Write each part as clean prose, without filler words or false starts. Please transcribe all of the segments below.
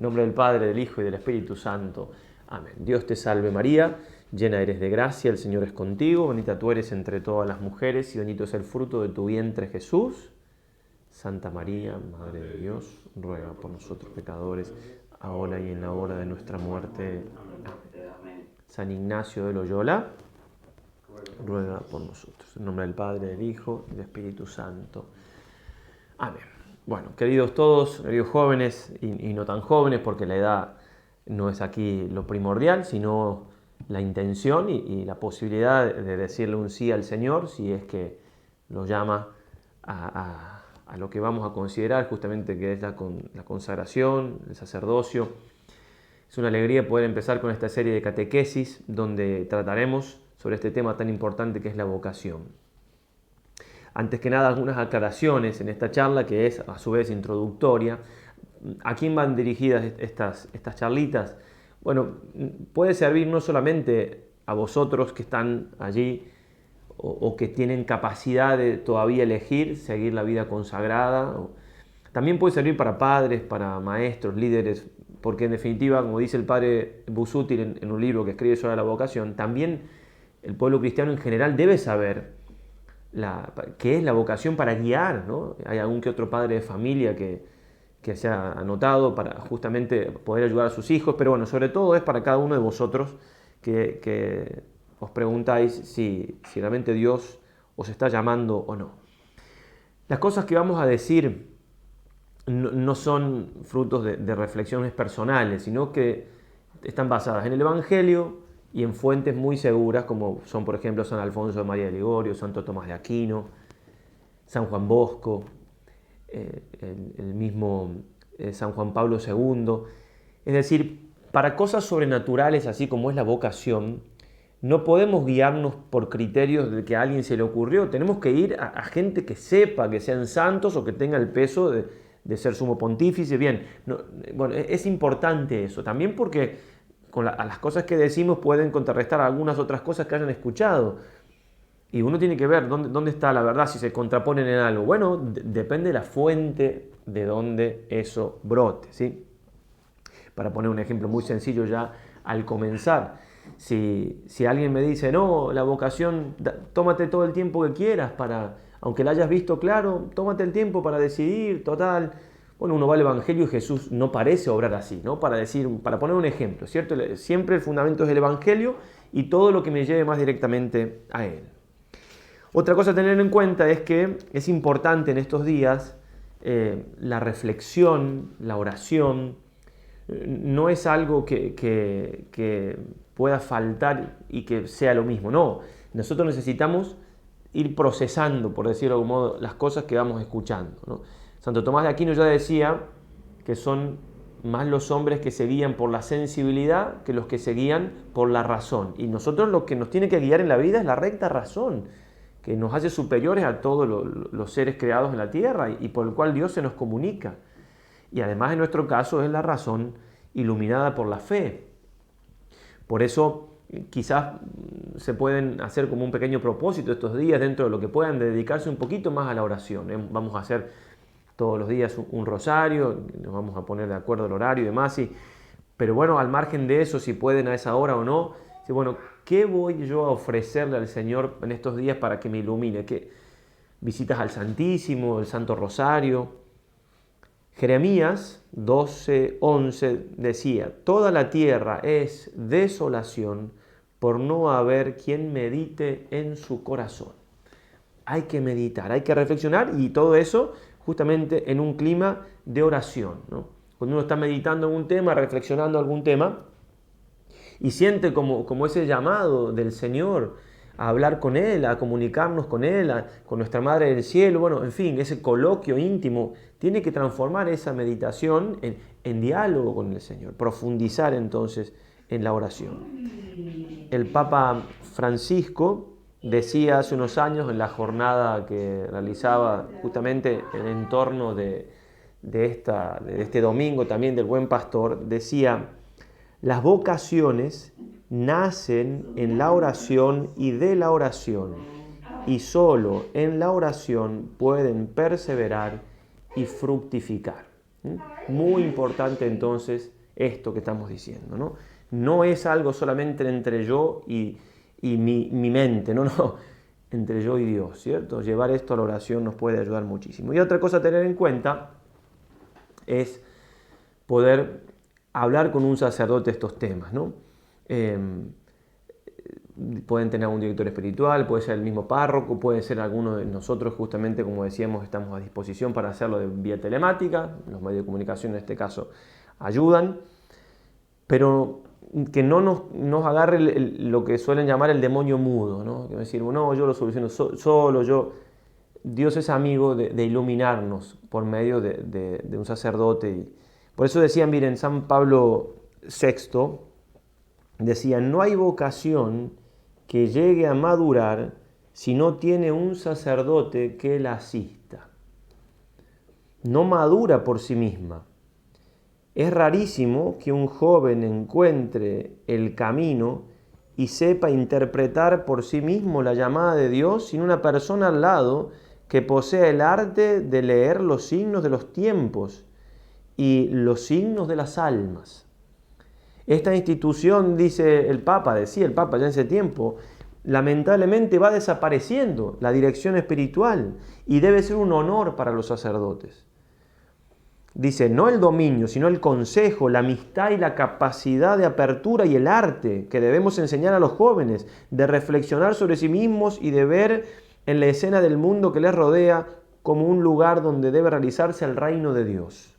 nombre del Padre, del Hijo y del Espíritu Santo. Amén. Dios te salve María, llena eres de gracia, el Señor es contigo, bendita tú eres entre todas las mujeres y bendito es el fruto de tu vientre Jesús. Santa María, Madre de Dios, ruega por nosotros pecadores, ahora y en la hora de nuestra muerte. Amén. San Ignacio de Loyola, ruega por nosotros. En nombre del Padre, del Hijo y del Espíritu Santo. Amén. Bueno, queridos todos, queridos jóvenes y no tan jóvenes, porque la edad no es aquí lo primordial, sino la intención y la posibilidad de decirle un sí al Señor, si es que lo llama a lo que vamos a considerar justamente que es la consagración, el sacerdocio. Es una alegría poder empezar con esta serie de catequesis donde trataremos sobre este tema tan importante que es la vocación. Antes que nada, algunas aclaraciones en esta charla que es a su vez introductoria. ¿A quién van dirigidas estas charlitas? Bueno, puede servir no solamente a vosotros que están allí o que tienen capacidad de todavía elegir seguir la vida consagrada. También puede servir para padres, para maestros, líderes, porque en definitiva, como dice el padre Busuttil en un libro que escribe sobre la vocación, también el pueblo cristiano en general debe saber qué es la vocación para guiar, ¿no? Hay algún que otro padre de familia que se ha anotado para justamente poder ayudar a sus hijos, pero bueno, sobre todo es para cada uno de vosotros que os preguntáis si realmente Dios os está llamando o no. Las cosas que vamos a decir no son frutos de reflexiones personales, sino que están basadas en el Evangelio y en fuentes muy seguras, como son, por ejemplo, San Alfonso de María de Ligorio, Santo Tomás de Aquino, San Juan Bosco, el mismo San Juan Pablo II. Es decir, para cosas sobrenaturales, así como es la vocación, no podemos guiarnos por criterios de que a alguien se le ocurrió. Tenemos que ir a gente que sepa, que sean santos o que tenga el peso de ser sumo pontífice. Bien, bueno, es importante eso. También porque a las cosas que decimos pueden contrarrestar algunas otras cosas que hayan escuchado. Y uno tiene que ver dónde está la verdad, si se contraponen en algo. Bueno, depende de la fuente de donde eso brote, ¿sí? Para poner un ejemplo muy sencillo ya al comenzar. Si alguien me dice, no, la vocación, tómate todo el tiempo que quieras aunque la hayas visto claro, tómate el tiempo para decidir, total. Bueno, uno va al Evangelio y Jesús no parece obrar así, ¿no? Para poner un ejemplo, ¿cierto? Siempre el fundamento es el Evangelio y todo lo que me lleve más directamente a Él. Otra cosa a tener en cuenta es que es importante en estos días la reflexión, la oración. No es algo que pueda faltar y que sea lo mismo. No, nosotros necesitamos ir procesando, por decirlo de algún modo, las cosas que vamos escuchando, ¿no? Santo Tomás de Aquino ya decía que son más los hombres que se guían por la sensibilidad que los que se guían por la razón. Y nosotros lo que nos tiene que guiar en la vida es la recta razón, que nos hace superiores a todos los seres creados en la tierra y por el cual Dios se nos comunica. Y además en nuestro caso es la razón iluminada por la fe. Por eso quizás se pueden hacer como un pequeño propósito estos días dentro de lo que puedan dedicarse un poquito más a la oración. Vamos a hacer todos los días un rosario, nos vamos a poner de acuerdo el horario y demás. Pero bueno, al margen de eso, si pueden a esa hora o no, bueno, ¿qué voy yo a ofrecerle al Señor en estos días para que me ilumine? ¿Qué visitas al Santísimo, el Santo Rosario? Jeremías 12:11 decía, toda la tierra es desolación por no haber quien medite en su corazón. Hay que meditar, hay que reflexionar y todo eso justamente en un clima de oración, ¿no? Cuando uno está meditando en un tema, reflexionando algún tema y siente como ese llamado del Señor a hablar con Él, a comunicarnos con Él, con nuestra Madre del Cielo, bueno, en fin, ese coloquio íntimo, tiene que transformar esa meditación en diálogo con el Señor, profundizar entonces en la oración. El Papa Francisco decía hace unos años en la jornada que realizaba justamente en entorno de este domingo también del Buen Pastor, decía, las vocaciones nacen en la oración y de la oración, y solo en la oración pueden perseverar y fructificar. ¿Mm? Muy importante entonces esto que estamos diciendo, ¿no? No es algo solamente entre yo y mi mente, no, no, entre yo y Dios, ¿cierto? Llevar esto a la oración nos puede ayudar muchísimo. Y otra cosa a tener en cuenta es poder hablar con un sacerdote estos temas, ¿no? Pueden tener un director espiritual, puede ser el mismo párroco, puede ser alguno de nosotros, justamente como decíamos, estamos a disposición para hacerlo de vía telemática, los medios de comunicación en este caso ayudan, pero que no nos agarre lo que suelen llamar el demonio mudo, ¿no? Que decir, no, yo lo soluciono solo, Dios es amigo de iluminarnos por medio de un sacerdote. Y por eso decían, miren, San Pablo VI decía, no hay vocación que llegue a madurar si no tiene un sacerdote que la asista. No madura por sí misma. Es rarísimo que un joven encuentre el camino y sepa interpretar por sí mismo la llamada de Dios sin una persona al lado que posea el arte de leer los signos de los tiempos y los signos de las almas. Esta institución, decía el Papa ya en ese tiempo, lamentablemente va desapareciendo la dirección espiritual y debe ser un honor para los sacerdotes. Dice, no el dominio, sino el consejo, la amistad y la capacidad de apertura y el arte que debemos enseñar a los jóvenes, de reflexionar sobre sí mismos y de ver en la escena del mundo que les rodea como un lugar donde debe realizarse el reino de Dios.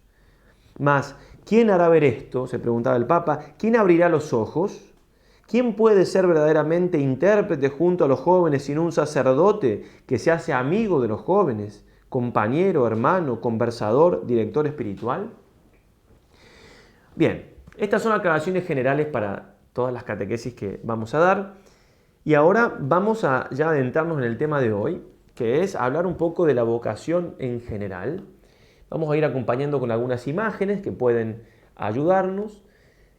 Mas, ¿quién hará ver esto?, se preguntaba el Papa. ¿Quién abrirá los ojos? ¿Quién puede ser verdaderamente intérprete junto a los jóvenes sin un sacerdote que se hace amigo de los jóvenes? Compañero, hermano, conversador, director espiritual. Bien, estas son aclaraciones generales para todas las catequesis que vamos a dar. Y ahora vamos a ya adentrarnos en el tema de hoy, que es hablar un poco de la vocación en general. Vamos a ir acompañando con algunas imágenes que pueden ayudarnos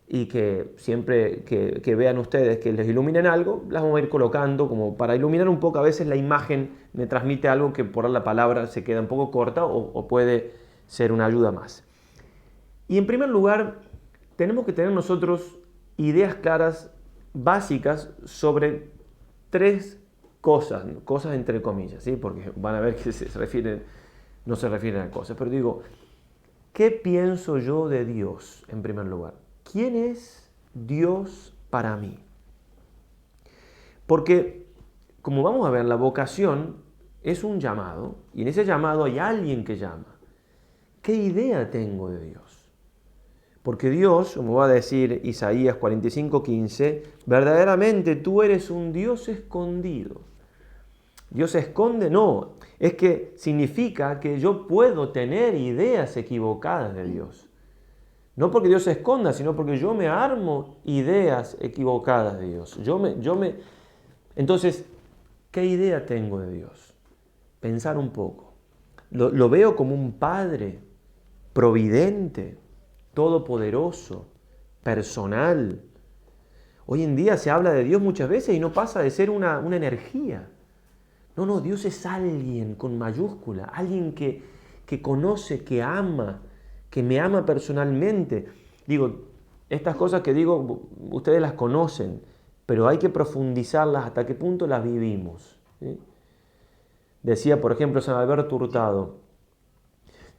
y que siempre que vean ustedes que les iluminen algo, las vamos a ir colocando como para iluminar un poco. A veces la imagen me transmite algo que por la palabra se queda un poco corta o puede ser una ayuda más. Y en primer lugar, tenemos que tener nosotros ideas claras, básicas, sobre tres cosas entre comillas, ¿sí? Porque van a ver que no se refieren a cosas, pero digo, ¿qué pienso yo de Dios en primer lugar? ¿Quién es Dios para mí? Porque, como vamos a ver, la vocación es un llamado, y en ese llamado hay alguien que llama. ¿Qué idea tengo de Dios? Porque Dios, como va a decir Isaías 45:15, verdaderamente tú eres un Dios escondido. ¿Dios se esconde? No, es que significa que yo puedo tener ideas equivocadas de Dios. No porque Dios se esconda, sino porque yo me armo ideas equivocadas de Dios. Entonces, ¿qué idea tengo de Dios? Pensar un poco. Lo veo como un Padre providente, todopoderoso, personal. Hoy en día se habla de Dios muchas veces y no pasa de ser una energía. No, Dios es alguien con mayúscula, alguien que conoce, que ama, que me ama personalmente. Digo, estas cosas que digo, ustedes las conocen, pero hay que profundizarlas hasta qué punto las vivimos, ¿sí? Decía, por ejemplo, San Alberto Hurtado,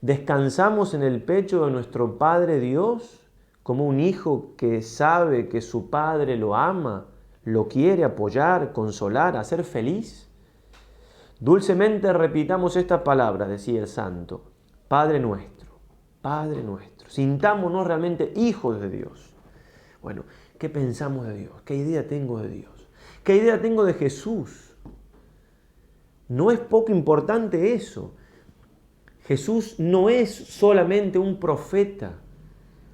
descansamos en el pecho de nuestro Padre Dios como un hijo que sabe que su Padre lo ama, lo quiere apoyar, consolar, hacer feliz. Dulcemente repitamos estas palabras, decía el santo, Padre nuestro, Padre nuestro. Sintámonos realmente hijos de Dios. Bueno, ¿qué pensamos de Dios? ¿Qué idea tengo de Dios? ¿Qué idea tengo de Jesús? No es poco importante eso. Jesús no es solamente un profeta,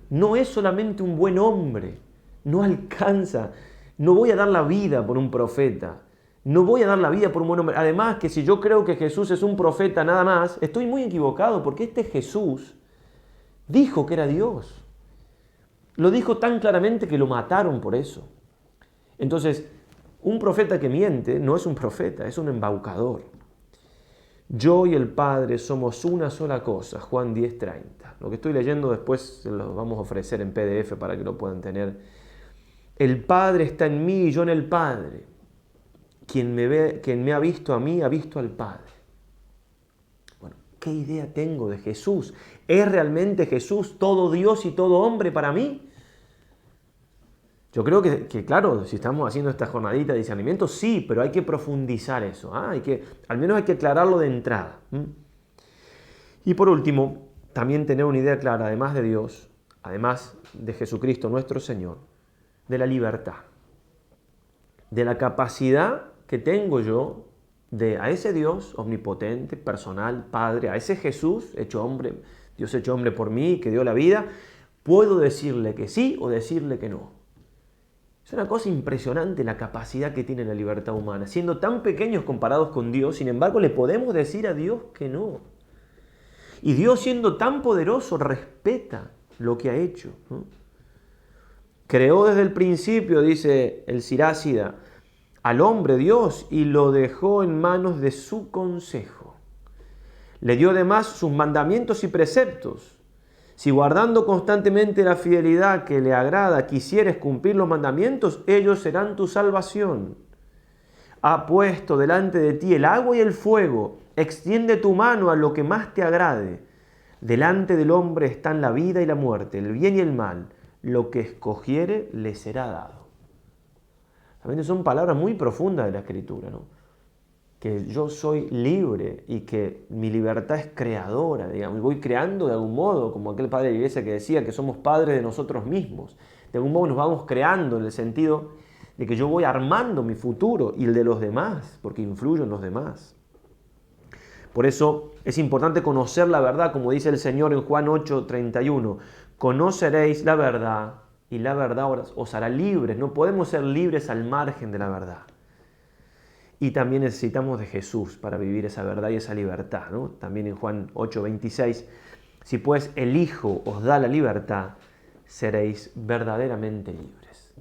no es solamente un buen hombre, no alcanza. No voy a dar la vida por un profeta. No voy a dar la vida por un buen hombre. Además, que si yo creo que Jesús es un profeta nada más, estoy muy equivocado, porque este Jesús dijo que era Dios. Lo dijo tan claramente que lo mataron por eso. Entonces, un profeta que miente no es un profeta, es un embaucador. Yo y el Padre somos una sola cosa, Juan 10:30. Lo que estoy leyendo después se lo vamos a ofrecer en PDF para que lo puedan tener. El Padre está en mí y yo en el Padre. Quien me ha visto a mí, ha visto al Padre. Bueno, ¿qué idea tengo de Jesús? ¿Es realmente Jesús todo Dios y todo hombre para mí? Yo creo que claro, si estamos haciendo esta jornadita de discernimiento, sí, pero hay que profundizar eso. Al menos hay que aclararlo de entrada. Y por último, también tener una idea clara, además de Dios, además de Jesucristo nuestro Señor, de la libertad, de la capacidad que tengo yo a ese Dios omnipotente, personal, Padre, a ese Jesús hecho hombre, Dios hecho hombre por mí, que dio la vida, puedo decirle que sí o decirle que no. Es una cosa impresionante la capacidad que tiene la libertad humana. Siendo tan pequeños comparados con Dios, sin embargo, le podemos decir a Dios que no. Y Dios, siendo tan poderoso, respeta lo que ha hecho, ¿no? Creó desde el principio, dice el Sirácida, al hombre Dios y lo dejó en manos de su consejo. Le dio además sus mandamientos y preceptos. Si guardando constantemente la fidelidad que le agrada quisieres cumplir los mandamientos, ellos serán tu salvación. Ha puesto delante de ti el agua y el fuego. Extiende tu mano a lo que más te agrade. Delante del hombre están la vida y la muerte, el bien y el mal. Lo que escogiere le será dado. Realmente son palabras muy profundas de la Escritura, ¿no? Que yo soy libre y que mi libertad es creadora, digamos, voy creando de algún modo, como aquel padre de la iglesia que decía que somos padres de nosotros mismos. De algún modo nos vamos creando en el sentido de que yo voy armando mi futuro y el de los demás, porque influyo en los demás. Por eso es importante conocer la verdad, como dice el Señor en Juan 8:31. Conoceréis la verdad y la verdad os hará libres. No podemos ser libres al margen de la verdad. Y también necesitamos de Jesús para vivir esa verdad y esa libertad, ¿no? También en Juan 8:26, si pues el Hijo os da la libertad, seréis verdaderamente libres.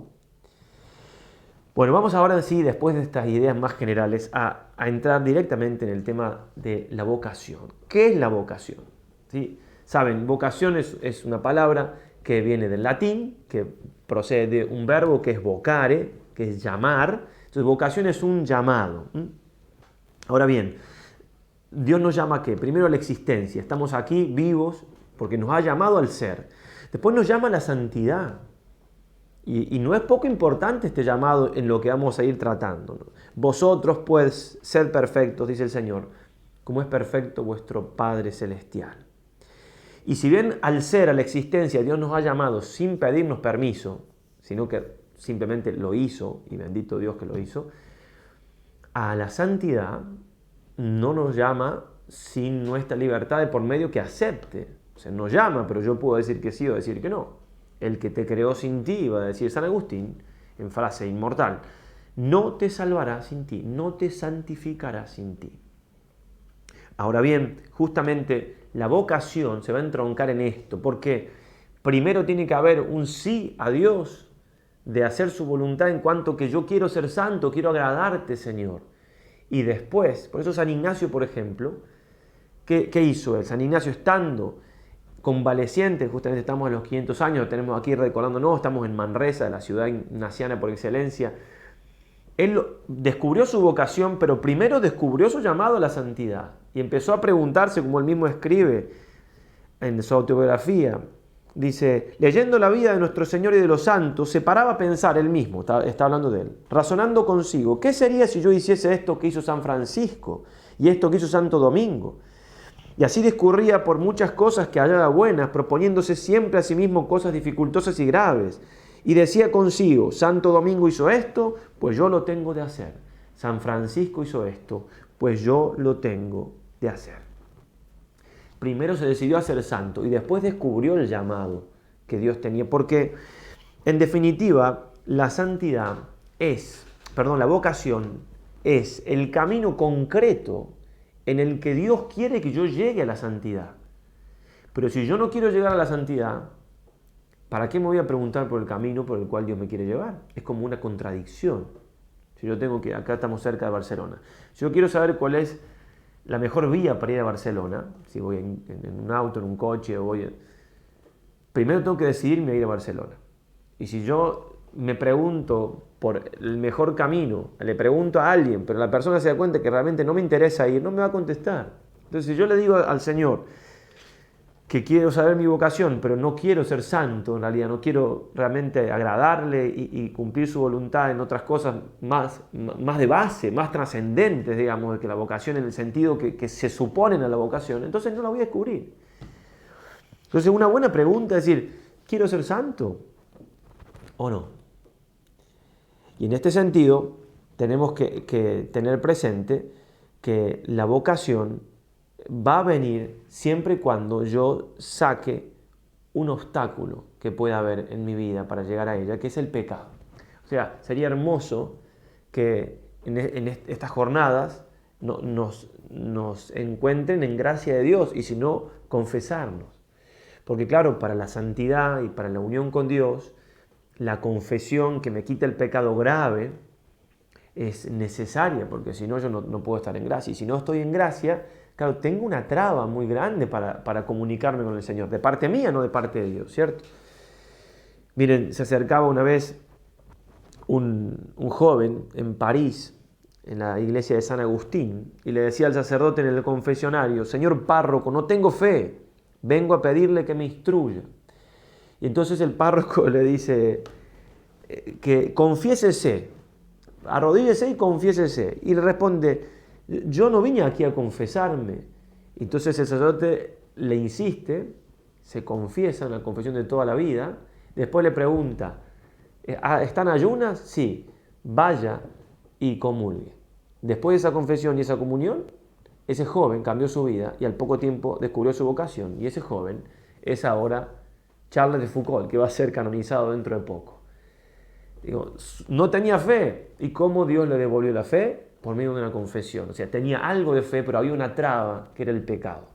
Bueno, vamos ahora sí, después de estas ideas más generales, a entrar directamente en el tema de la vocación. ¿Qué es la vocación? ¿Sí? Saben, vocación es una palabra que viene del latín, que procede de un verbo que es vocare, que es llamar. Entonces, vocación es un llamado. Ahora bien, Dios nos llama ¿a qué? Primero a la existencia. Estamos aquí vivos porque nos ha llamado al ser. Después nos llama a la santidad. Y no es poco importante este llamado en lo que vamos a ir tratando, ¿no? Vosotros, pues, sed perfectos, dice el Señor, como es perfecto vuestro Padre Celestial. Y si bien al ser, a la existencia, Dios nos ha llamado sin pedirnos permiso, sino que simplemente lo hizo, y bendito Dios que lo hizo, a la santidad no nos llama sin nuestra libertad de por medio que acepte. O sea, nos llama, pero yo puedo decir que sí o decir que no. El que te creó sin ti, va a decir San Agustín, en frase inmortal, no te salvará sin ti, no te santificará sin ti. Ahora bien, justamente la vocación se va a entroncar en esto, porque primero tiene que haber un sí a Dios, de hacer su voluntad en cuanto que yo quiero ser santo, quiero agradarte, Señor. Y después, por eso San Ignacio, por ejemplo, ¿qué hizo él? San Ignacio, estando convaleciente, justamente estamos en los 500 años, tenemos aquí recordándonos, estamos en Manresa, la ciudad ignaciana por excelencia. Él descubrió su vocación, pero primero descubrió su llamado a la santidad y empezó a preguntarse, como él mismo escribe en su autobiografía. Dice, leyendo la vida de nuestro Señor y de los santos, se paraba a pensar él mismo, está hablando de él, razonando consigo, ¿qué sería si yo hiciese esto que hizo San Francisco y esto que hizo Santo Domingo? Y así discurría por muchas cosas que hallaba buenas, proponiéndose siempre a sí mismo cosas dificultosas y graves. Y decía consigo, Santo Domingo hizo esto, pues yo lo tengo de hacer. San Francisco hizo esto, pues yo lo tengo de hacer. Primero se decidió a ser santo y después descubrió el llamado que Dios tenía. Porque, en definitiva, la vocación es el camino concreto en el que Dios quiere que yo llegue a la santidad. Pero si yo no quiero llegar a la santidad, ¿para qué me voy a preguntar por el camino por el cual Dios me quiere llevar? Es como una contradicción. Si yo tengo que, acá estamos cerca de Barcelona, si yo quiero saber cuál es la mejor vía para ir a Barcelona, si voy en un auto, en un coche, primero tengo que decidirme a ir a Barcelona. Y si yo me pregunto por el mejor camino, le pregunto a alguien, pero la persona se da cuenta que realmente no me interesa ir, no me va a contestar. Entonces, si yo le digo al Señor que quiero saber mi vocación, pero no quiero ser santo, en realidad no quiero realmente agradarle y cumplir su voluntad en otras cosas más de base, más trascendentes, digamos, de que la vocación en el sentido que se suponen a la vocación, entonces no la voy a descubrir. Entonces, una buena pregunta es decir, ¿quiero ser santo o no? Y en este sentido, tenemos que tener presente que la vocación va a venir siempre y cuando yo saque un obstáculo que pueda haber en mi vida para llegar a ella, que es el pecado. O sea, sería hermoso que en estas jornadas nos encuentren en gracia de Dios y si no, confesarnos. Porque claro, para la santidad y para la unión con Dios, la confesión que me quita el pecado grave es necesaria, porque si no yo no puedo estar en gracia. Y si no estoy en gracia, claro, tengo una traba muy grande para comunicarme con el Señor, de parte mía, no de parte de Dios, ¿cierto? Miren, se acercaba una vez un joven en París, en la iglesia de San Agustín, y le decía al sacerdote en el confesionario, Señor párroco, no tengo fe, vengo a pedirle que me instruya. Y entonces el párroco le dice que confiésese, arrodíllese y confiésese. Y le responde, yo no vine aquí a confesarme. Entonces el sacerdote le insiste, se confiesa en la confesión de toda la vida, después le pregunta, ¿están ayunas? Sí, vaya y comulgue. Después de esa confesión y esa comunión, ese joven cambió su vida y al poco tiempo descubrió su vocación. Y ese joven es ahora Charles de Foucault, que va a ser canonizado dentro de poco. Digo, no tenía fe. ¿Y cómo Dios le devolvió la fe? Por medio de una confesión. O sea, tenía algo de fe, pero había una traba que era el pecado.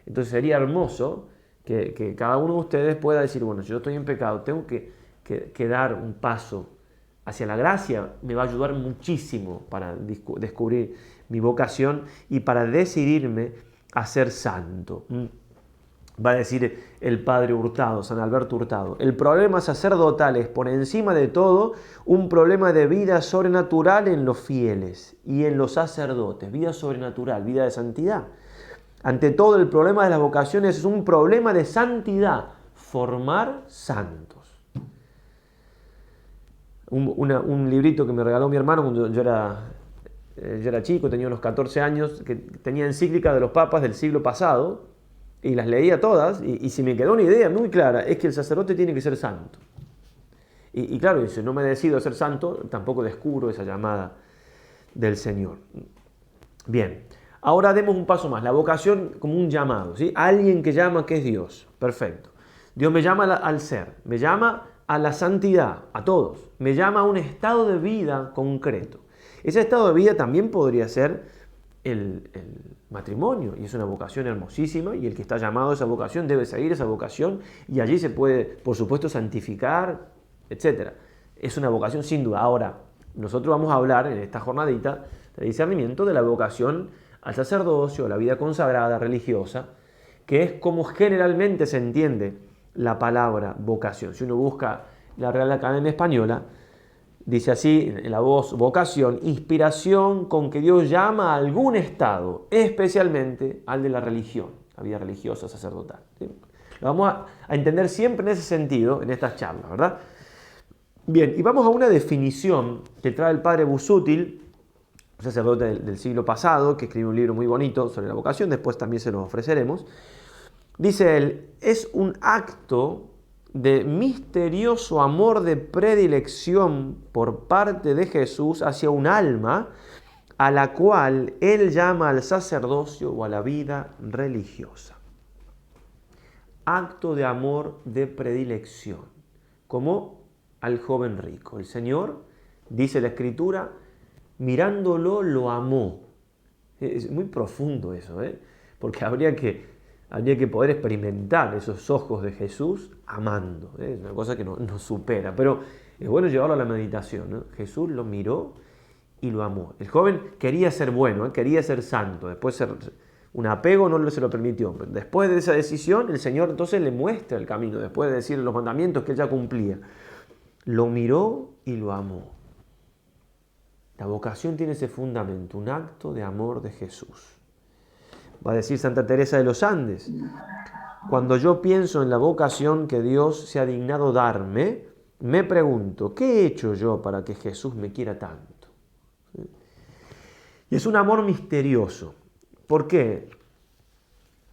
Entonces sería hermoso que cada uno de ustedes pueda decir, bueno, si yo estoy en pecado, tengo que dar un paso hacia la gracia. Me va a ayudar muchísimo para descubrir mi vocación y para decidirme a ser santo. Va a decir el padre Hurtado, San Alberto Hurtado. El problema sacerdotal es, por encima de todo, un problema de vida sobrenatural en los fieles y en los sacerdotes. Vida sobrenatural, vida de santidad. Ante todo, el problema de las vocaciones es un problema de santidad. Formar santos. Un librito que me regaló mi hermano cuando yo era chico, tenía unos 14 años, que tenía encíclicas de los papas del siglo pasado, y las leía todas, y si me quedó una idea muy clara, es que el sacerdote tiene que ser santo. Y claro, si no me decido a ser santo, tampoco descubro esa llamada del Señor. Bien, ahora demos un paso más, la vocación como un llamado, ¿sí? Alguien que llama que es Dios, perfecto. Dios me llama al ser, me llama a la santidad, a todos, me llama a un estado de vida concreto. Ese estado de vida también podría ser el matrimonio, y es una vocación hermosísima, y el que está llamado a esa vocación debe seguir esa vocación, y allí se puede, por supuesto, santificar, etc. Es una vocación sin duda. Ahora, nosotros vamos a hablar en esta jornadita de discernimiento de la vocación al sacerdocio, a la vida consagrada, religiosa, que es como generalmente se entiende la palabra vocación. Si uno busca la Real Academia Española, dice así, en la voz vocación, inspiración con que Dios llama a algún estado, especialmente al de la religión, la vida religiosa sacerdotal. ¿Sí? Lo vamos a entender siempre en ese sentido, en estas charlas, ¿verdad? Bien, y vamos a una definición que trae el padre Busútil, un sacerdote del siglo pasado, que escribió un libro muy bonito sobre la vocación, después también se lo ofreceremos. Dice él, es un acto de misterioso amor de predilección por parte de Jesús hacia un alma a la cual él llama al sacerdocio o a la vida religiosa. Acto de amor de predilección, como al joven rico. El Señor, dice la Escritura, mirándolo lo amó. Es muy profundo eso, porque habría que poder experimentar esos ojos de Jesús amando. Es una cosa que nos supera, pero es bueno llevarlo a la meditación, ¿no? Jesús lo miró y lo amó. El joven quería ser bueno, quería ser santo, después un apego no se lo permitió. Después de esa decisión, el Señor entonces le muestra el camino, después de decir los mandamientos que él ya cumplía. Lo miró y lo amó. La vocación tiene ese fundamento, un acto de amor de Jesús. Va a decir Santa Teresa de los Andes, cuando yo pienso en la vocación que Dios se ha dignado darme, me pregunto, ¿qué he hecho yo para que Jesús me quiera tanto? Y es un amor misterioso. ¿Por qué?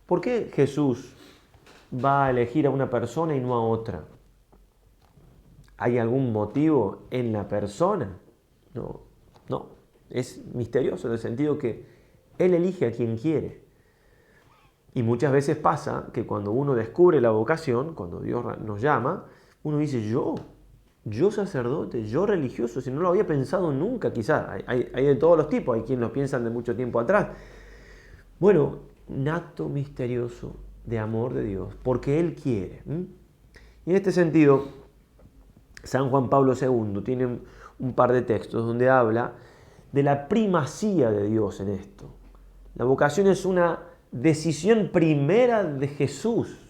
¿Por qué Jesús va a elegir a una persona y no a otra? ¿Hay algún motivo en la persona? No, no. Es misterioso en el sentido que Él elige a quien quiere. Y muchas veces pasa que cuando uno descubre la vocación, cuando Dios nos llama, uno dice, yo sacerdote, yo religioso, si no lo había pensado nunca, quizás. Hay de todos los tipos, hay quienes lo piensan de mucho tiempo atrás. Bueno, un acto misterioso de amor de Dios, porque Él quiere. Y en este sentido, San Juan Pablo II tiene un par de textos donde habla de la primacía de Dios en esto. La vocación es una decisión primera de Jesús.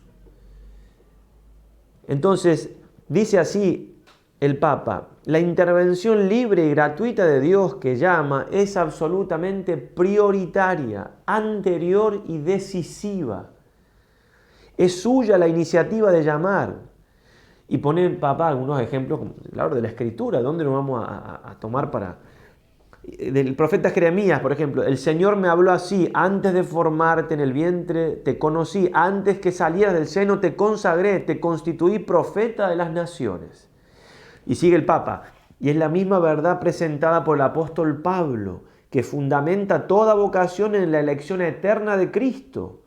Entonces, dice así el Papa, la intervención libre y gratuita de Dios que llama es absolutamente prioritaria, anterior y decisiva. Es suya la iniciativa de llamar. Y pone el Papa algunos ejemplos, claro, de la Escritura, ¿dónde nos vamos a tomar para...? Del profeta Jeremías, por ejemplo, el Señor me habló así, antes de formarte en el vientre te conocí, antes que salieras del seno te consagré, te constituí profeta de las naciones. Y sigue el Papa, y es la misma verdad presentada por el apóstol Pablo, que fundamenta toda vocación en la elección eterna de Cristo,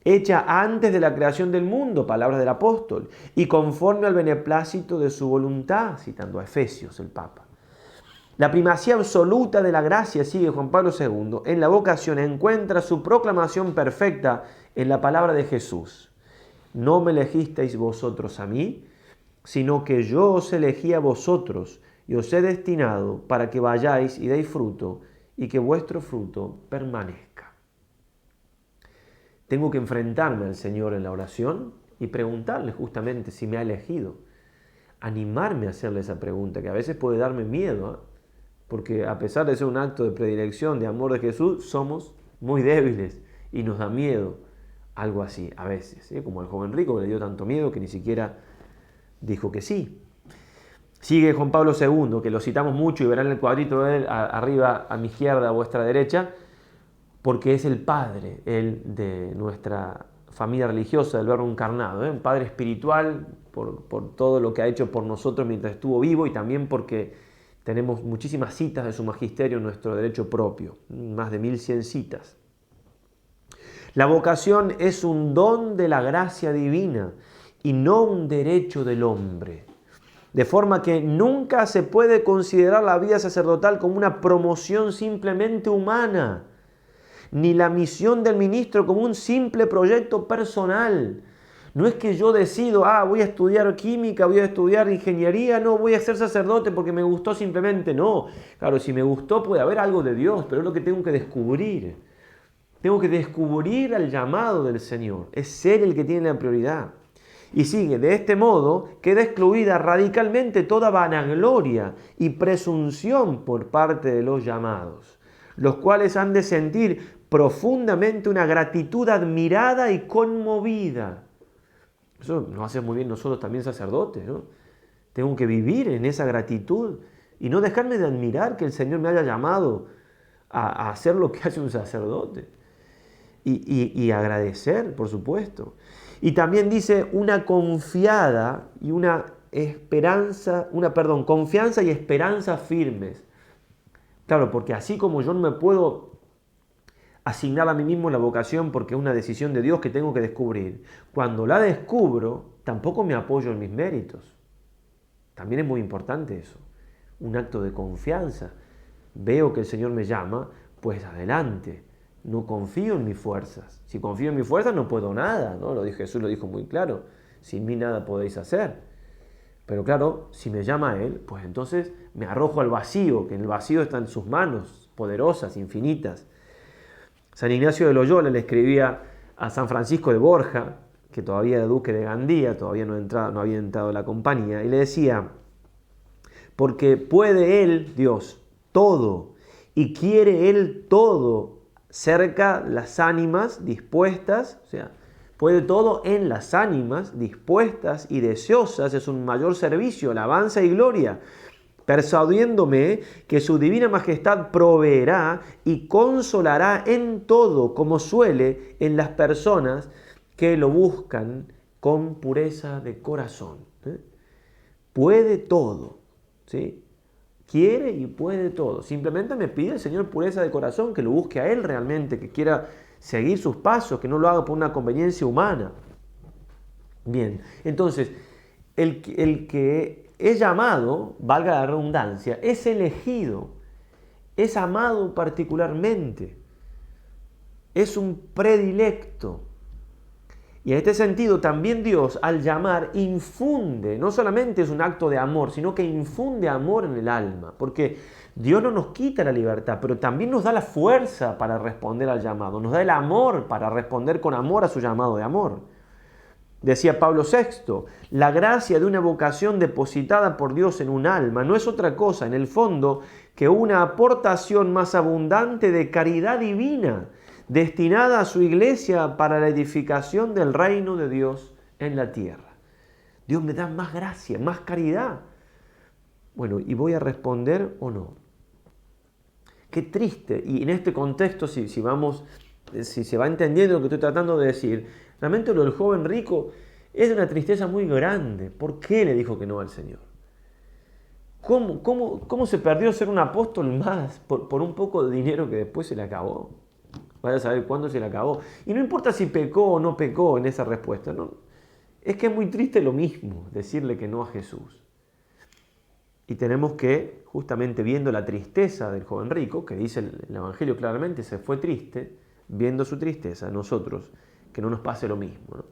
hecha antes de la creación del mundo, palabras del apóstol, y conforme al beneplácito de su voluntad, citando a Efesios el Papa. La primacía absoluta de la gracia, sigue Juan Pablo II, en la vocación encuentra su proclamación perfecta en la palabra de Jesús. No me elegisteis vosotros a mí, sino que yo os elegí a vosotros y os he destinado para que vayáis y deis fruto y que vuestro fruto permanezca. Tengo que enfrentarme al Señor en la oración y preguntarle justamente si me ha elegido. Animarme a hacerle esa pregunta, que a veces puede darme miedo, porque a pesar de ser un acto de predilección, de amor de Jesús, somos muy débiles y nos da miedo algo así a veces, como al joven rico que le dio tanto miedo que ni siquiera dijo que sí. Sigue Juan Pablo II, que lo citamos mucho y verán el cuadrito de él arriba a mi izquierda, a vuestra derecha, porque es el Padre, él de nuestra familia religiosa, del Verbo encarnado, un Padre espiritual por todo lo que ha hecho por nosotros mientras estuvo vivo y también porque tenemos muchísimas citas de su magisterio en nuestro derecho propio, más de 1100 citas. La vocación es un don de la gracia divina y no un derecho del hombre. De forma que nunca se puede considerar la vida sacerdotal como una promoción simplemente humana, ni la misión del ministro como un simple proyecto personal. No es que yo decido, voy a estudiar química, voy a estudiar ingeniería, no, voy a ser sacerdote porque me gustó simplemente. No, claro, si me gustó puede haber algo de Dios, pero es lo que tengo que descubrir. Tengo que descubrir al llamado del Señor. Es Él el que tiene la prioridad. Y sigue, de este modo queda excluida radicalmente toda vanagloria y presunción por parte de los llamados, los cuales han de sentir profundamente una gratitud admirada y conmovida. Eso nos hace muy bien nosotros también sacerdotes, ¿no? Tengo que vivir en esa gratitud y no dejarme de admirar que el Señor me haya llamado a hacer lo que hace un sacerdote. Y agradecer, por supuesto. Y también dice una confiada y confianza y esperanza firmes. Claro, porque así como yo no me puedo asignar a mí mismo la vocación porque es una decisión de Dios que tengo que descubrir, cuando la descubro, tampoco me apoyo en mis méritos. También es muy importante eso. Un acto de confianza. Veo que el Señor me llama, pues adelante. No confío en mis fuerzas. Si confío en mis fuerzas no puedo nada, ¿no? Jesús lo dijo muy claro. Sin mí nada podéis hacer. Pero claro, si me llama a Él, pues entonces me arrojo al vacío, que en el vacío están sus manos poderosas, infinitas. San Ignacio de Loyola le escribía a San Francisco de Borja, que todavía era duque de Gandía, todavía no había entrado en la compañía, y le decía, porque puede Él, Dios, todo, y quiere Él todo cerca las ánimas dispuestas, o sea, puede todo en las ánimas dispuestas y deseosas, es un mayor servicio, alabanza y gloria, persuadiéndome que su divina majestad proveerá y consolará en todo, como suele en las personas que lo buscan con pureza de corazón. Puede todo, ¿sí? Quiere y puede todo. Simplemente me pide el Señor pureza de corazón, que lo busque a Él realmente, que quiera seguir sus pasos, que no lo haga por una conveniencia humana. Bien, entonces, el que es llamado, valga la redundancia, es elegido, es amado particularmente, es un predilecto. Y en este sentido también Dios al llamar infunde, no solamente es un acto de amor, sino que infunde amor en el alma, porque Dios no nos quita la libertad, pero también nos da la fuerza para responder al llamado, nos da el amor para responder con amor a su llamado de amor. Decía Pablo VI, la gracia de una vocación depositada por Dios en un alma no es otra cosa, en el fondo, que una aportación más abundante de caridad divina, destinada a su iglesia para la edificación del reino de Dios en la tierra. Dios me da más gracia, más caridad. Bueno, ¿y voy a responder o no? Qué triste. Y en este contexto, si se va entendiendo lo que estoy tratando de decir, realmente lo del joven rico es de una tristeza muy grande. ¿Por qué le dijo que no al Señor? ¿Cómo se perdió ser un apóstol más por un poco de dinero que después se le acabó? Vaya a saber cuándo se le acabó. Y no importa si pecó o no pecó en esa respuesta. No. Es que es muy triste lo mismo decirle que no a Jesús. Y tenemos que, justamente viendo la tristeza del joven rico, que dice el Evangelio claramente, se fue triste, viendo su tristeza, nosotros, que no nos pase lo mismo, ¿no?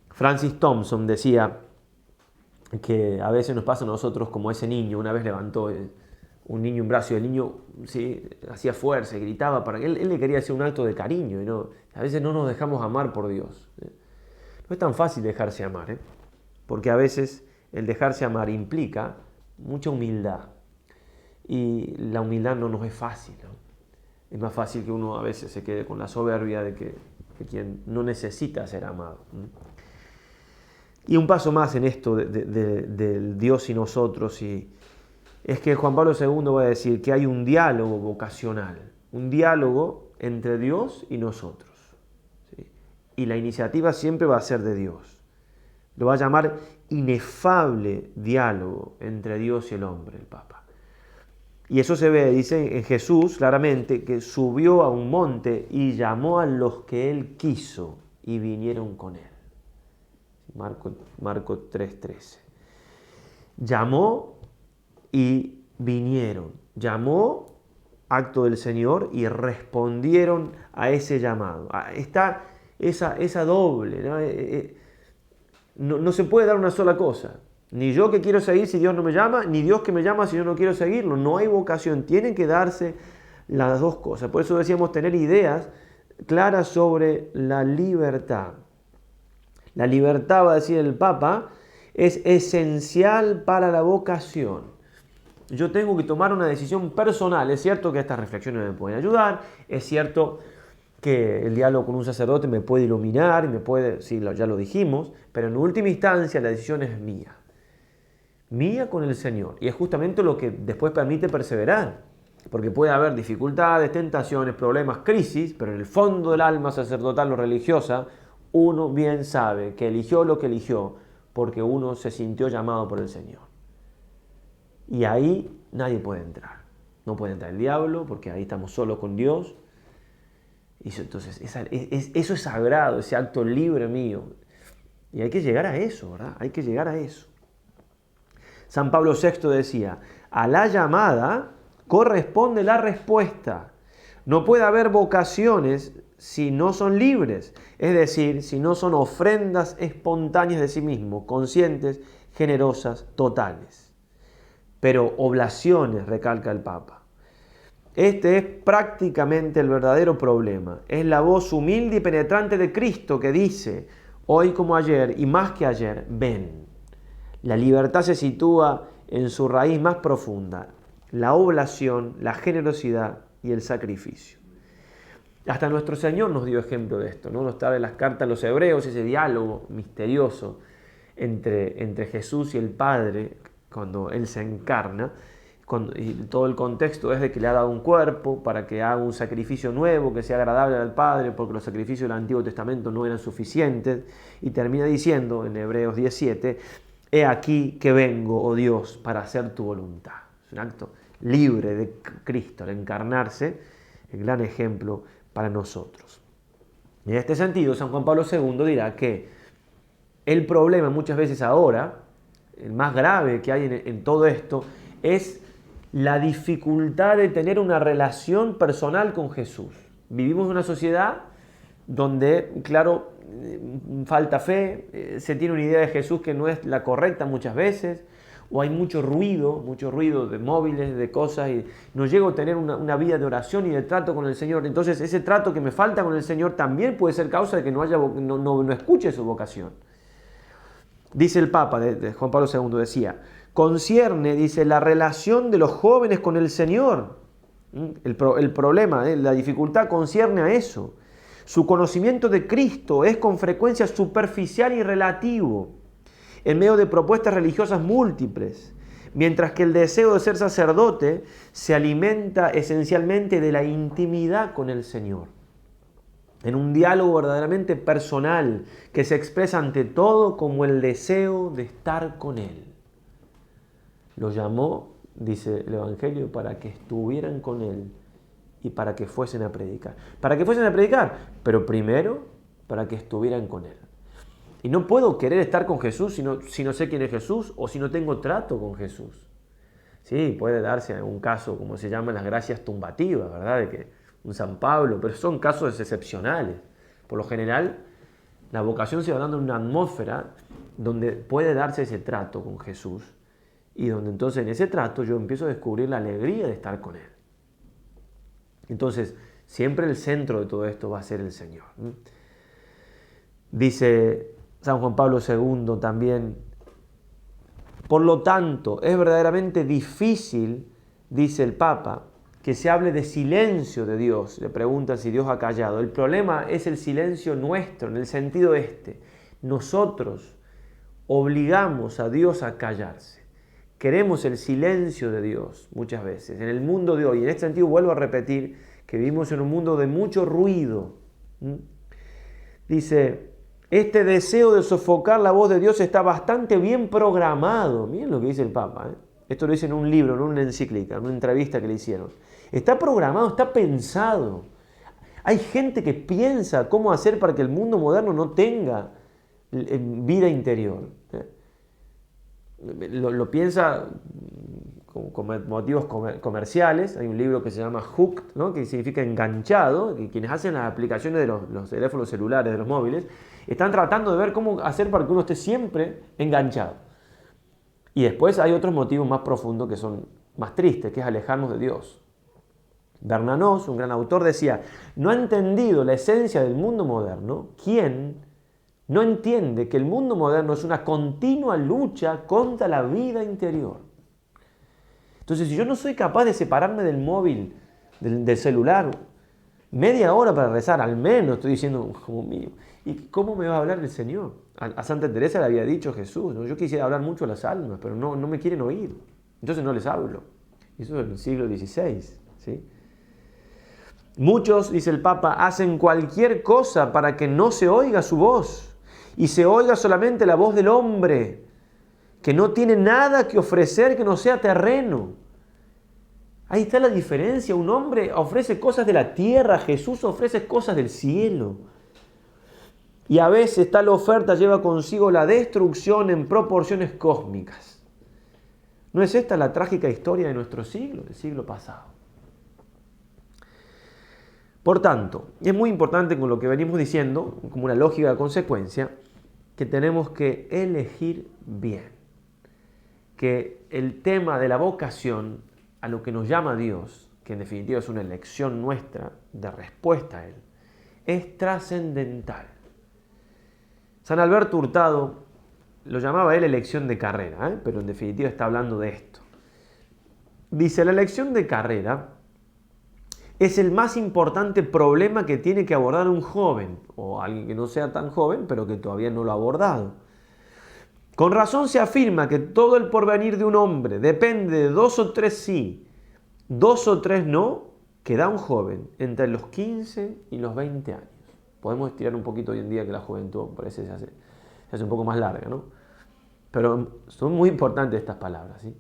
Francis Thompson decía que a veces nos pasa a nosotros como ese niño, una vez levantó un niño un brazo y el niño, sí, hacía fuerza y gritaba para que él le quería hacer un acto de cariño y no, a veces no nos dejamos amar por Dios. No es tan fácil dejarse amar, porque a veces el dejarse amar implica mucha humildad y la humildad no nos es fácil, ¿no? Es más fácil que uno a veces se quede con la soberbia de quien no necesita ser amado. Y un paso más en esto del Dios y nosotros, es que Juan Pablo II va a decir que hay un diálogo vocacional, un diálogo entre Dios y nosotros, ¿sí? Y la iniciativa siempre va a ser de Dios. Lo va a llamar inefable diálogo entre Dios y el hombre, el Papa. Y eso se ve, dice en Jesús claramente, que subió a un monte y llamó a los que Él quiso y vinieron con Él. Marco 3:13. Llamó y vinieron. Llamó, acto del Señor, y respondieron a ese llamado. Está esa doble, ¿no? No se puede dar una sola cosa. Ni yo que quiero seguir si Dios no me llama, ni Dios que me llama si yo no quiero seguirlo. No hay vocación. Tienen que darse las dos cosas. Por eso decíamos tener ideas claras sobre la libertad. La libertad, va a decir el Papa, es esencial para la vocación. Yo tengo que tomar una decisión personal. Es cierto que estas reflexiones me pueden ayudar. Es cierto que el diálogo con un sacerdote me puede iluminar, sí, ya lo dijimos, pero en última instancia la decisión es mía. Mía con el Señor. Y es justamente lo que después permite perseverar. Porque puede haber dificultades, tentaciones, problemas, crisis, pero en el fondo del alma sacerdotal o religiosa, uno bien sabe que eligió lo que eligió porque uno se sintió llamado por el Señor. Y ahí nadie puede entrar. No puede entrar el diablo porque ahí estamos solos con Dios. Y entonces eso es sagrado, ese acto libre mío. Y hay que llegar a eso, ¿verdad? Hay que llegar a eso. San Pablo VI decía, a la llamada corresponde la respuesta. No puede haber vocaciones si no son libres, es decir, si no son ofrendas espontáneas de sí mismo, conscientes generosas, totales. Pero oblaciones, recalca el Papa. Este es prácticamente el verdadero problema. Es la voz humilde y penetrante de Cristo que dice, hoy como ayer y más que ayer, ven. La libertad se sitúa en su raíz más profunda, la oblación, la generosidad y el sacrificio. Hasta nuestro Señor nos dio ejemplo de esto, ¿no? Nos trae las cartas a los hebreos, ese diálogo misterioso entre Jesús y el Padre cuando Él se encarna. Y todo el contexto es de que le ha dado un cuerpo para que haga un sacrificio nuevo, que sea agradable al Padre, porque los sacrificios del Antiguo Testamento no eran suficientes. Y termina diciendo en Hebreos 17, he aquí que vengo, oh Dios, para hacer tu voluntad. Es un acto libre de Cristo al encarnarse, el gran ejemplo para nosotros. Y en este sentido, San Juan Pablo II dirá que el problema muchas veces ahora, el más grave que hay en todo esto, es la dificultad de tener una relación personal con Jesús. Vivimos en una sociedad donde, claro, falta fe, se tiene una idea de Jesús que no es la correcta muchas veces, o hay mucho ruido de móviles, de cosas, y no llego a tener una vida de oración y de trato con el Señor. Entonces ese trato que me falta con el Señor también puede ser causa de que no escuche su vocación. Dice el Papa de Juan Pablo II, decía, concierne, dice, la relación de los jóvenes con el Señor. El problema, la dificultad concierne a eso. Su conocimiento de Cristo es con frecuencia superficial y relativo, en medio de propuestas religiosas múltiples, mientras que el deseo de ser sacerdote se alimenta esencialmente de la intimidad con el Señor, en un diálogo verdaderamente personal que se expresa ante todo como el deseo de estar con Él. Lo llamó, dice el Evangelio, para que estuvieran con Él y para que fuesen a predicar. Para que fuesen a predicar, pero primero para que estuvieran con Él. Y no puedo querer estar con Jesús si no sé quién es Jesús o si no tengo trato con Jesús. Sí, puede darse en un caso, como se llaman las gracias tumbativas, ¿verdad? De que un San Pablo, pero son casos excepcionales. Por lo general, la vocación se va dando en una atmósfera donde puede darse ese trato con Jesús y donde entonces en ese trato yo empiezo a descubrir la alegría de estar con Él. Entonces, siempre el centro de todo esto va a ser el Señor. Dice San Juan Pablo II también, por lo tanto, es verdaderamente difícil, dice el Papa, que se hable de silencio de Dios. Le preguntan si Dios ha callado. El problema es el silencio nuestro, en el sentido este. Nosotros obligamos a Dios a callarse. Queremos el silencio de Dios muchas veces. En el mundo de hoy, en este sentido vuelvo a repetir que vivimos en un mundo de mucho ruido. Dice, este deseo de sofocar la voz de Dios está bastante bien programado. Miren lo que dice el Papa. Esto lo dice en un libro, en una encíclica, en una entrevista que le hicieron. Está programado, está pensado. Hay gente que piensa cómo hacer para que el mundo moderno no tenga vida interior. Lo piensa con motivos comerciales. Hay un libro que se llama Hooked, ¿no? Que significa enganchado, que quienes hacen las aplicaciones de los teléfonos celulares, de los móviles, están tratando de ver cómo hacer para que uno esté siempre enganchado. Y después hay otros motivos más profundos que son más tristes, que es alejarnos de Dios. Bernanos, un gran autor, decía, no ha entendido la esencia del mundo moderno quien no entiende que el mundo moderno es una continua lucha contra la vida interior. Entonces, si yo no soy capaz de separarme del móvil, del celular, media hora para rezar, al menos, estoy diciendo como mío, ¿y cómo me va a hablar el Señor? A Santa Teresa le había dicho Jesús, ¿no? Yo quisiera hablar mucho a las almas, pero no me quieren oír. Entonces no les hablo. Eso es el siglo XVI, ¿sí? Muchos, dice el Papa, hacen cualquier cosa para que no se oiga su voz y se oiga solamente la voz del hombre, que no tiene nada que ofrecer que no sea terreno. Ahí está la diferencia. Un hombre ofrece cosas de la tierra, Jesús ofrece cosas del cielo. Y a veces tal oferta lleva consigo la destrucción en proporciones cósmicas. ¿No es esta la trágica historia de nuestro siglo, del siglo pasado? Por tanto, es muy importante con lo que venimos diciendo, como una lógica consecuencia, que tenemos que elegir bien. que el tema de la vocación, a lo que nos llama Dios, que en definitiva es una elección nuestra de respuesta a Él, es trascendental. San Alberto Hurtado lo llamaba él elección de carrera, pero en definitiva está hablando de esto. Dice, la elección de carrera es el más importante problema que tiene que abordar un joven, o alguien que no sea tan joven, pero que todavía no lo ha abordado. Con razón se afirma que todo el porvenir de un hombre depende de 2 o 3 sí, 2 o 3 no, que da un joven entre los 15 y los 20 años. Podemos estirar un poquito hoy en día que la juventud parece se hace un poco más larga, ¿no? Pero son muy importantes estas palabras, ¿sí?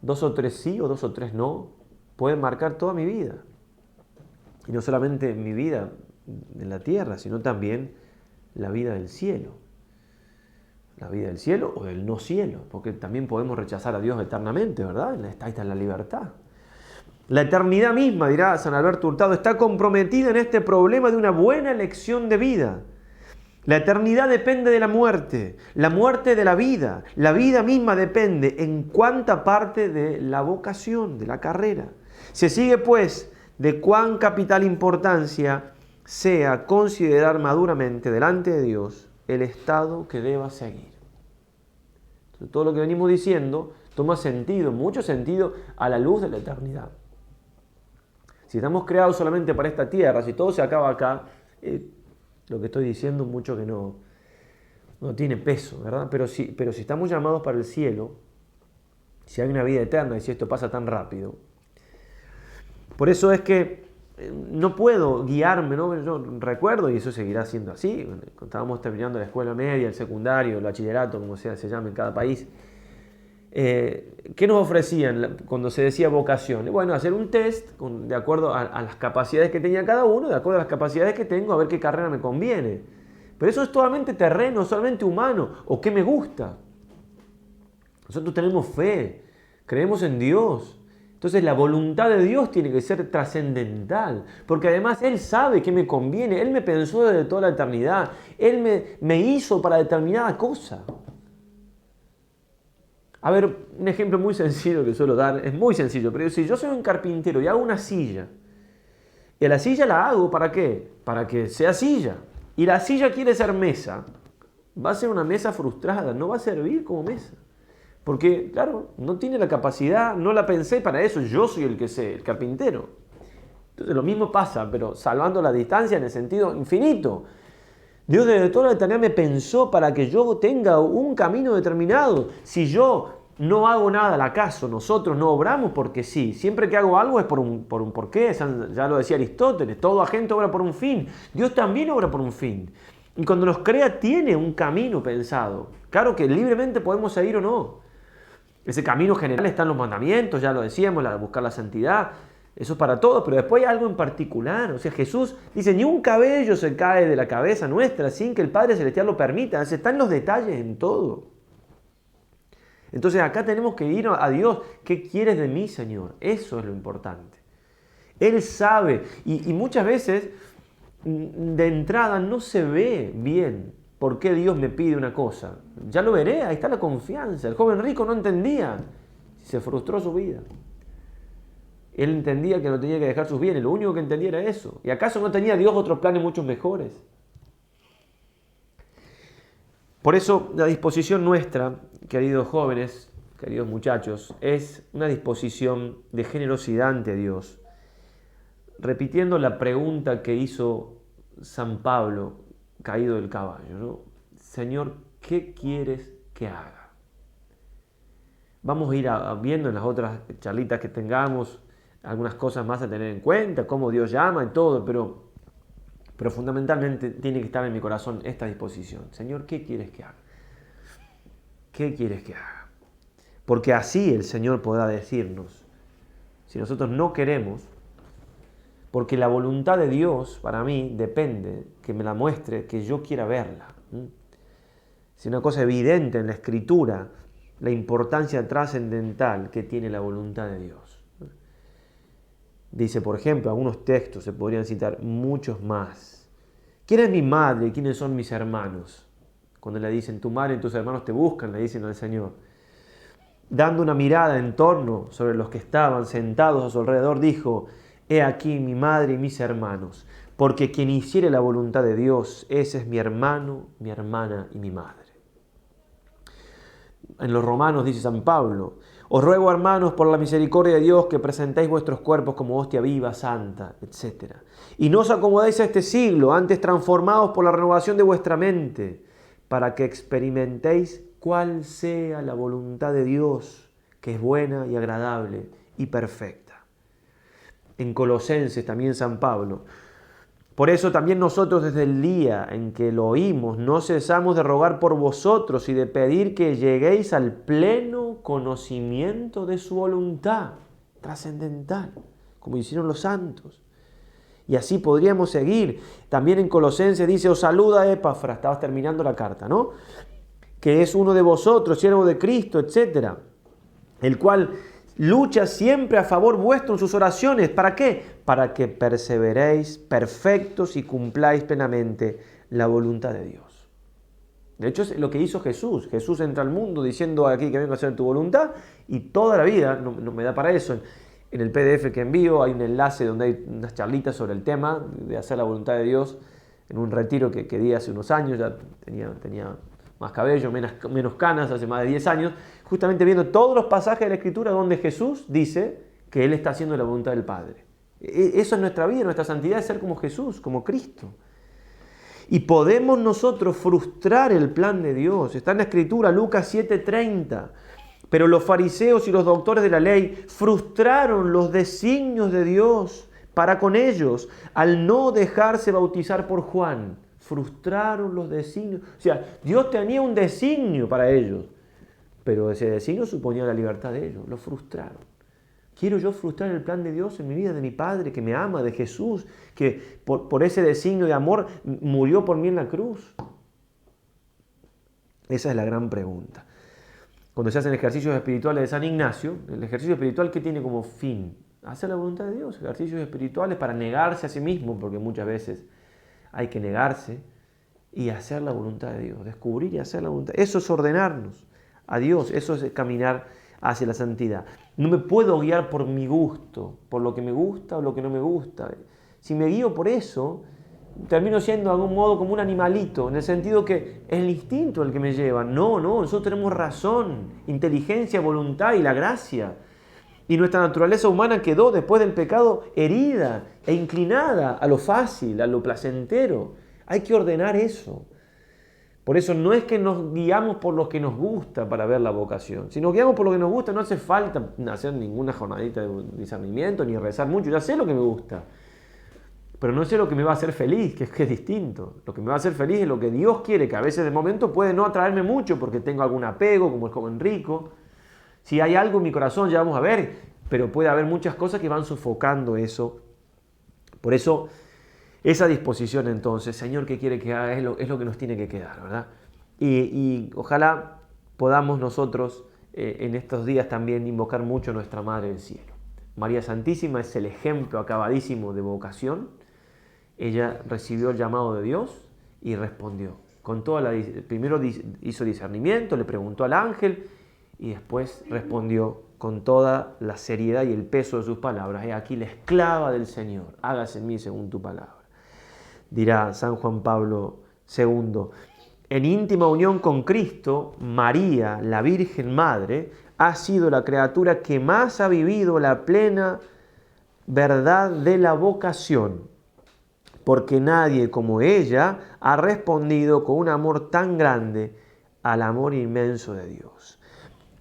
2 o 3 sí o 2 o 3 no pueden marcar toda mi vida. Y no solamente mi vida en la tierra, sino también la vida del cielo. La vida del cielo o del no cielo, porque también podemos rechazar a Dios eternamente, ¿verdad? Ahí está la libertad. La eternidad misma, dirá San Alberto Hurtado, está comprometida en este problema de una buena elección de vida. La eternidad depende de la muerte de la vida misma depende en cuánta parte de la vocación, de la carrera. Se sigue pues de cuán capital importancia sea considerar maduramente delante de Dios el estado que deba seguir. Entonces, todo lo que venimos diciendo toma sentido, mucho sentido a la luz de la eternidad. Si estamos creados solamente para esta tierra, si todo se acaba acá, lo que estoy diciendo mucho que no tiene peso, ¿verdad? Pero si estamos llamados para el cielo, si hay una vida eterna y si esto pasa tan rápido, por eso es que no puedo guiarme, ¿no? Yo recuerdo, y eso seguirá siendo así, cuando estábamos terminando la escuela media, el secundario, el bachillerato, como sea, se llame en cada país, ¿qué nos ofrecían cuando se decía vocación? Bueno, hacer un test de acuerdo a las capacidades que tenía cada uno, de acuerdo a las capacidades que tengo, a ver qué carrera me conviene. Pero eso es totalmente terreno, solamente humano, o qué me gusta. Nosotros tenemos fe, creemos en Dios. Entonces la voluntad de Dios tiene que ser trascendental, porque además Él sabe qué me conviene, Él me pensó desde toda la eternidad, Él me hizo para determinada cosa. A ver, un ejemplo muy sencillo que suelo dar, es muy sencillo, pero si yo soy un carpintero y hago una silla, y a la silla la hago ¿para qué? Para que sea silla. Y la silla quiere ser mesa, va a ser una mesa frustrada, no va a servir como mesa. Porque, claro, no tiene la capacidad, no la pensé para eso, yo soy el que sé, el carpintero. Entonces lo mismo pasa, pero salvando la distancia en el sentido infinito. Dios desde toda la eternidad me pensó para que yo tenga un camino determinado. Si yo no hago nada al acaso, nosotros no obramos porque sí. Siempre que hago algo es por un porqué, ya lo decía Aristóteles, todo agente obra por un fin. Dios también obra por un fin. Y cuando nos crea tiene un camino pensado. Claro que libremente podemos seguir o no. Ese camino general está en los mandamientos, ya lo decíamos, buscar la santidad. Eso es para todos, pero después hay algo en particular. O sea, Jesús dice, ni un cabello se cae de la cabeza nuestra sin que el Padre Celestial lo permita. Están los detalles en todo. Entonces acá tenemos que ir a Dios. ¿Qué quieres de mí, Señor? Eso es lo importante. Él sabe. Y muchas veces, de entrada, no se ve bien por qué Dios me pide una cosa. Ya lo veré, ahí está la confianza. El joven rico no entendía. Se frustró su vida. Él entendía que no tenía que dejar sus bienes, lo único que entendía era eso. ¿Y acaso no tenía Dios otros planes mucho mejores? Por eso la disposición nuestra, queridos jóvenes, queridos muchachos, es una disposición de generosidad ante Dios. Repitiendo la pregunta que hizo San Pablo, caído del caballo, ¿no? Señor, ¿qué quieres que haga? Vamos a ir viendo en las otras charlitas que tengamos algunas cosas más a tener en cuenta, cómo Dios llama y todo, pero fundamentalmente tiene que estar en mi corazón esta disposición. Señor, ¿qué quieres que haga? ¿Qué quieres que haga? Porque así el Señor podrá decirnos, si nosotros no queremos, porque la voluntad de Dios para mí depende que me la muestre, que yo quiera verla. Es una cosa evidente en la Escritura, la importancia trascendental que tiene la voluntad de Dios. Dice, por ejemplo, algunos textos, se podrían citar muchos más. ¿Quién es mi madre y quiénes son mis hermanos? Cuando le dicen, tu madre y tus hermanos te buscan, le dicen al Señor. dando una mirada en torno sobre los que estaban sentados a su alrededor, dijo: He aquí mi madre y mis hermanos, porque quien hiciere la voluntad de Dios, ese es mi hermano, mi hermana y mi madre. En los Romanos dice San Pablo: Os ruego, hermanos, por la misericordia de Dios, que presentéis vuestros cuerpos como hostia viva, santa, etc. Y no os acomodéis a este siglo, antes transformados por la renovación de vuestra mente, para que experimentéis cuál sea la voluntad de Dios, que es buena y agradable y perfecta. En Colosenses también San Pablo: Por eso también nosotros, desde el día en que lo oímos, no cesamos de rogar por vosotros y de pedir que lleguéis al pleno conocimiento de su voluntad trascendental, como hicieron los santos. Y así podríamos seguir. También en Colosenses dice: Os saluda Epafras, estabas terminando la carta, ¿no? Que es uno de vosotros, siervo de Cristo, etc. El cual lucha siempre a favor vuestro en sus oraciones. ¿Para qué? Para que perseveréis perfectos y cumpláis plenamente la voluntad de Dios. De hecho, es lo que hizo Jesús. Jesús entra al mundo diciendo: aquí que vengo a hacer tu voluntad, y toda la vida, no me da para eso. En el PDF que envío hay un enlace donde hay unas charlitas sobre el tema de hacer la voluntad de Dios, en un retiro que di hace unos años. Ya tenía más cabello, menos canas, hace más de 10 años, justamente viendo todos los pasajes de la Escritura donde Jesús dice que Él está haciendo la voluntad del Padre. Eso es nuestra vida, nuestra santidad, es ser como Jesús, como Cristo. Y podemos nosotros frustrar el plan de Dios. Está en la Escritura, Lucas 7:30. Pero los fariseos y los doctores de la ley frustraron los designios de Dios para con ellos al no dejarse bautizar por Juan. Frustraron los designios. O sea, Dios tenía un designio para ellos, pero ese designio suponía la libertad de ellos. Lo frustraron. ¿Quiero yo frustrar el plan de Dios en mi vida, de mi Padre que me ama, de Jesús, que por ese designio de amor murió por mí en la cruz? Esa es la gran pregunta. Cuando se hacen ejercicios espirituales de San Ignacio, el ejercicio espiritual, ¿qué tiene como fin? Hacer la voluntad de Dios. Ejercicios espirituales para negarse a sí mismo, porque muchas veces hay que negarse y hacer la voluntad de Dios, descubrir y hacer la voluntad. Eso es ordenarnos a Dios, eso es caminar hacia la santidad. No me puedo guiar por mi gusto, por lo que me gusta o lo que no me gusta. Si me guío por eso, termino siendo de algún modo como un animalito, en el sentido que es el instinto el que me lleva. No, nosotros tenemos razón, inteligencia, voluntad y la gracia. Y nuestra naturaleza humana quedó después del pecado herida e inclinada a lo fácil, a lo placentero. Hay que ordenar eso. Por eso no es que nos guiamos por lo que nos gusta para ver la vocación. Si nos guiamos por lo que nos gusta, no hace falta hacer ninguna jornadita de discernimiento ni rezar mucho. Ya sé lo que me gusta, pero no sé lo que me va a hacer feliz, que es distinto. Lo que me va a hacer feliz es lo que Dios quiere, que a veces de momento puede no atraerme mucho porque tengo algún apego, como el joven rico. Si hay algo en mi corazón, ya vamos a ver, pero puede haber muchas cosas que van sofocando eso. Por eso, esa disposición entonces, Señor, ¿qué quiere que haga? Es lo que nos tiene que quedar, ¿verdad? Y ojalá podamos nosotros en estos días también invocar mucho a nuestra Madre del Cielo. María Santísima es el ejemplo acabadísimo de vocación. Ella recibió el llamado de Dios y respondió. Primero hizo discernimiento, le preguntó al ángel y después respondió con toda la seriedad y el peso de sus palabras. He aquí la esclava del Señor, hágase en mí según tu palabra. Dirá San Juan Pablo II, en íntima unión con Cristo, María, la Virgen Madre, ha sido la criatura que más ha vivido la plena verdad de la vocación, porque nadie como ella ha respondido con un amor tan grande al amor inmenso de Dios.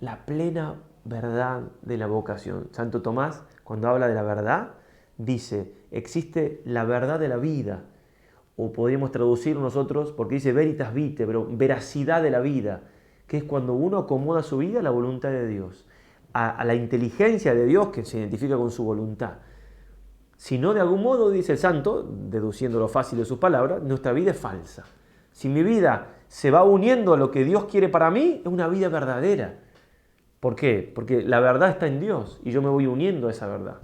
La plena verdad de la vocación. Santo Tomás, cuando habla de la verdad, dice, existe la verdad de la vida, o podríamos traducir nosotros, porque dice veritas vitae, pero veracidad de la vida, que es cuando uno acomoda su vida a la voluntad de Dios, a la inteligencia de Dios que se identifica con su voluntad. Si no, de algún modo, dice el santo, deduciendo lo fácil de sus palabras, nuestra vida es falsa. Si mi vida se va uniendo a lo que Dios quiere para mí, es una vida verdadera. ¿Por qué? Porque la verdad está en Dios y yo me voy uniendo a esa verdad.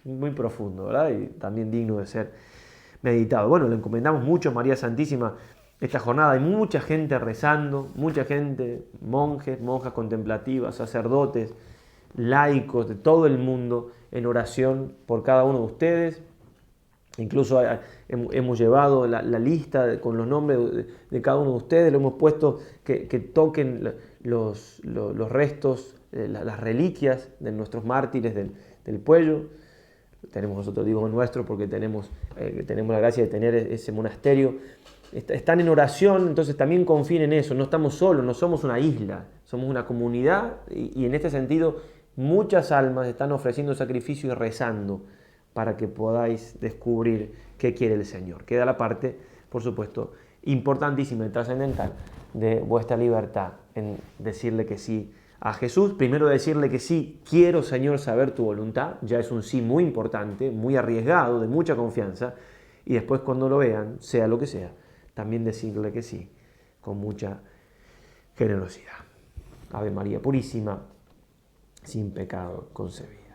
Muy profundo, ¿verdad? Y también digno de ser meditado. Bueno, le encomendamos mucho a María Santísima esta jornada hay mucha gente rezando, mucha gente, monjes, monjas contemplativas, sacerdotes, laicos de todo el mundo en oración por cada uno de ustedes. Incluso hemos llevado la lista con los nombres de cada uno de ustedes, lo hemos puesto que toquen los restos, las reliquias de nuestros mártires del Puello. Tenemos nosotros, digo nuestro, porque tenemos la gracia de tener ese monasterio. Están en oración, entonces también confíen en eso, no estamos solos, no somos una isla, somos una comunidad y en este sentido muchas almas están ofreciendo sacrificio y rezando para que podáis descubrir qué quiere el Señor. Queda la parte, por supuesto, importantísima y trascendental de vuestra libertad en decirle que sí a Jesús. Primero decirle que sí, quiero, Señor, saber tu voluntad, ya es un sí muy importante, muy arriesgado, de mucha confianza, y después cuando lo vean, sea lo que sea, también decirle que sí, con mucha generosidad. Ave María Purísima, sin pecado concebida.